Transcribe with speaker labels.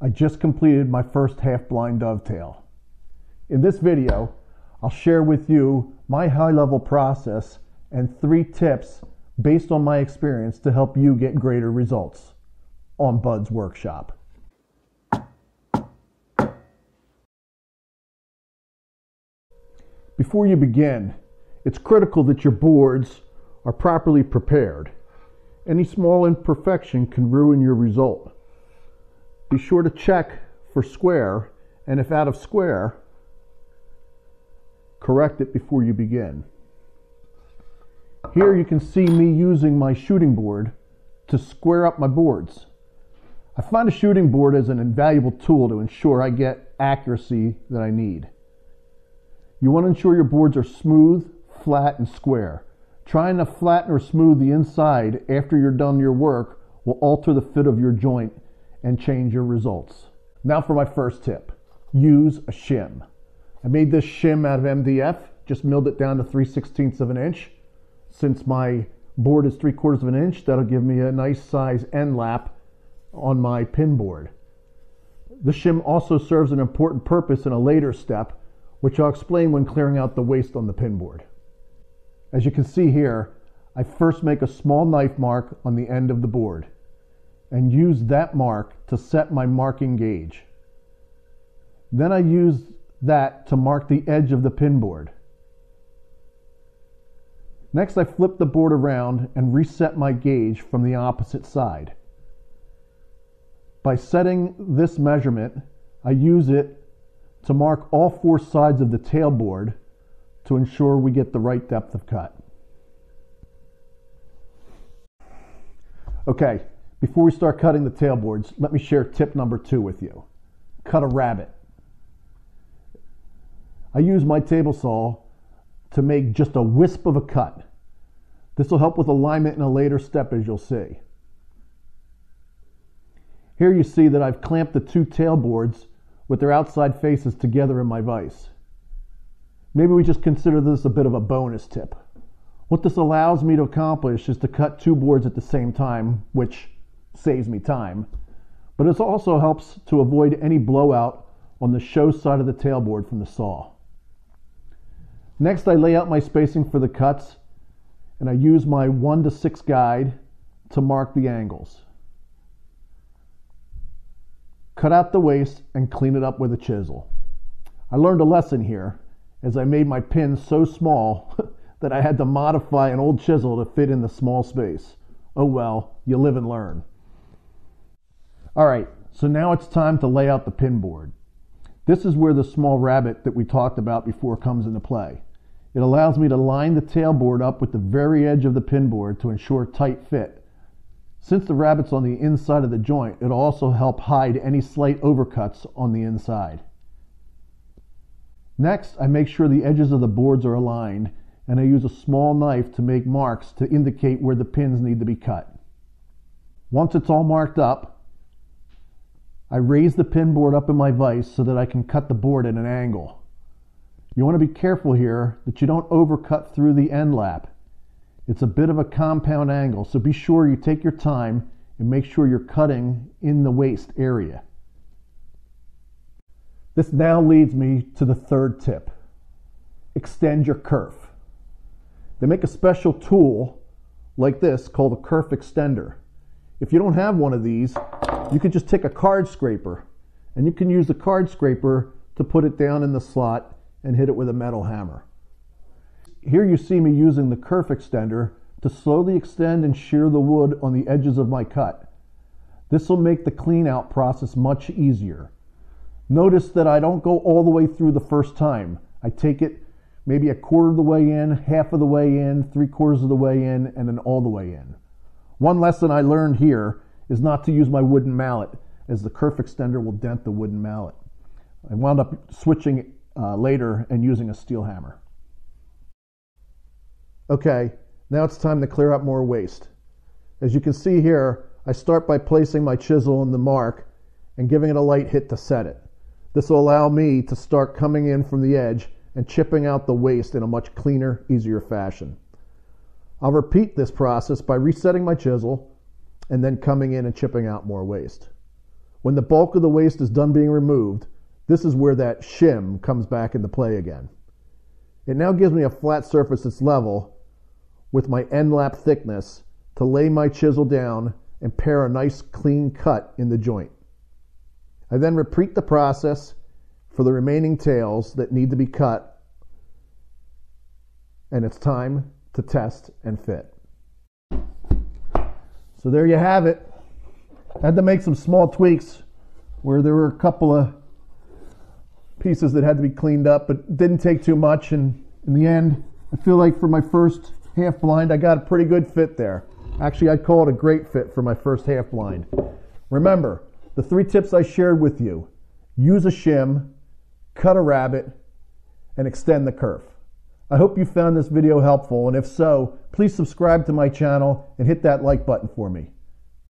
Speaker 1: I just completed my first half blind dovetail. In this video, I'll share with you my high-level process and 3 tips based on my experience to help you get greater results on Bud's workshop. Before you begin, it's critical that your boards are properly prepared. Any small imperfection can ruin your result. Be sure to check for square, and if out of square, correct it before you begin. Here you can see me using my shooting board to square up my boards. I find a shooting board as an invaluable tool to ensure I get accuracy that I need. You want to ensure your boards are smooth, flat, and square. Trying to flatten or smooth the inside after you're done your work will alter the fit of your joint and change your results. Now for my first tip. Use a shim. I made this shim out of MDF, just milled it down to 3/16 of an inch. Since my board is 3/4 of an inch, that'll give me a nice size end lap on my pin board. The shim also serves an important purpose in a later step, which I'll explain when clearing out the waste on the pin board. As you can see here, I first make a small knife mark on the end of the board and use that mark to set my marking gauge. Then I use that to mark the edge of the pin board. Next, I flip the board around and reset my gauge from the opposite side. By setting this measurement, I use it to mark all 4 sides of the tailboard to ensure we get the right depth of cut. Okay, before we start cutting the tailboards, let me share tip number 2 with you. Cut a rabbet. I use my table saw to make just a wisp of a cut. This will help with alignment in a later step, as you'll see. Here you see that I've clamped the 2 tailboards with their outside faces together in my vise. Maybe we just consider this a bit of a bonus tip. What this allows me to accomplish is to cut 2 boards at the same time, which saves me time, but it also helps to avoid any blowout on the show side of the tailboard from the saw. Next, I lay out my spacing for the cuts, and I use my 1:6 guide to mark the angles. Cut out the waste and clean it up with a chisel. I learned a lesson here, as I made my pins so small that I had to modify an old chisel to fit in the small space. Oh well, you live and learn. Alright, so now it's time to lay out the pin board. This is where the small rabbet that we talked about before comes into play. It allows me to line the tailboard up with the very edge of the pin board to ensure tight fit. Since the rabbet's on the inside of the joint, it'll also help hide any slight overcuts on the inside. Next, I make sure the edges of the boards are aligned, and I use a small knife to make marks to indicate where the pins need to be cut. Once it's all marked up, I raise the pin board up in my vise so that I can cut the board at an angle. You want to be careful here that you don't overcut through the end lap. It's a bit of a compound angle, so be sure you take your time and make sure you're cutting in the waist area. This now leads me to the 3rd tip. Extend your kerf. They make a special tool like this called a kerf extender. If you don't have one of these, you can just take a card scraper, and you can use the card scraper to put it down in the slot and hit it with a metal hammer. Here you see me using the kerf extender to slowly extend and shear the wood on the edges of my cut. This will make the clean out process much easier. Notice that I don't go all the way through the first time. I take it maybe 1/4 of the way in, half of the way in, 3/4 of the way in, and then all the way in. One lesson I learned here is not to use my wooden mallet, as the kerf extender will dent the wooden mallet. I wound up switching later and using a steel hammer. Okay, now it's time to clear up more waste. As you can see here, I start by placing my chisel on the mark and giving it a light hit to set it. This will allow me to start coming in from the edge and chipping out the waste in a much cleaner, easier fashion. I'll repeat this process by resetting my chisel and then coming in and chipping out more waste. When the bulk of the waste is done being removed, this is where that shim comes back into play again. It now gives me a flat surface that's level with my end lap thickness to lay my chisel down and pare a nice clean cut in the joint. I then repeat the process for the remaining tails that need to be cut, and it's time to test and fit. So there you have it. I had to make some small tweaks where there were a couple of pieces that had to be cleaned up, but it didn't take too much, and in the end, I feel like for my first half blind, I got a pretty good fit there. Actually, I'd call it a great fit for my first half blind. Remember, the 3 tips I shared with you: use a shim, cut a rabbet, and extend the kerf. I hope you found this video helpful, and if so, please subscribe to my channel and hit that like button for me.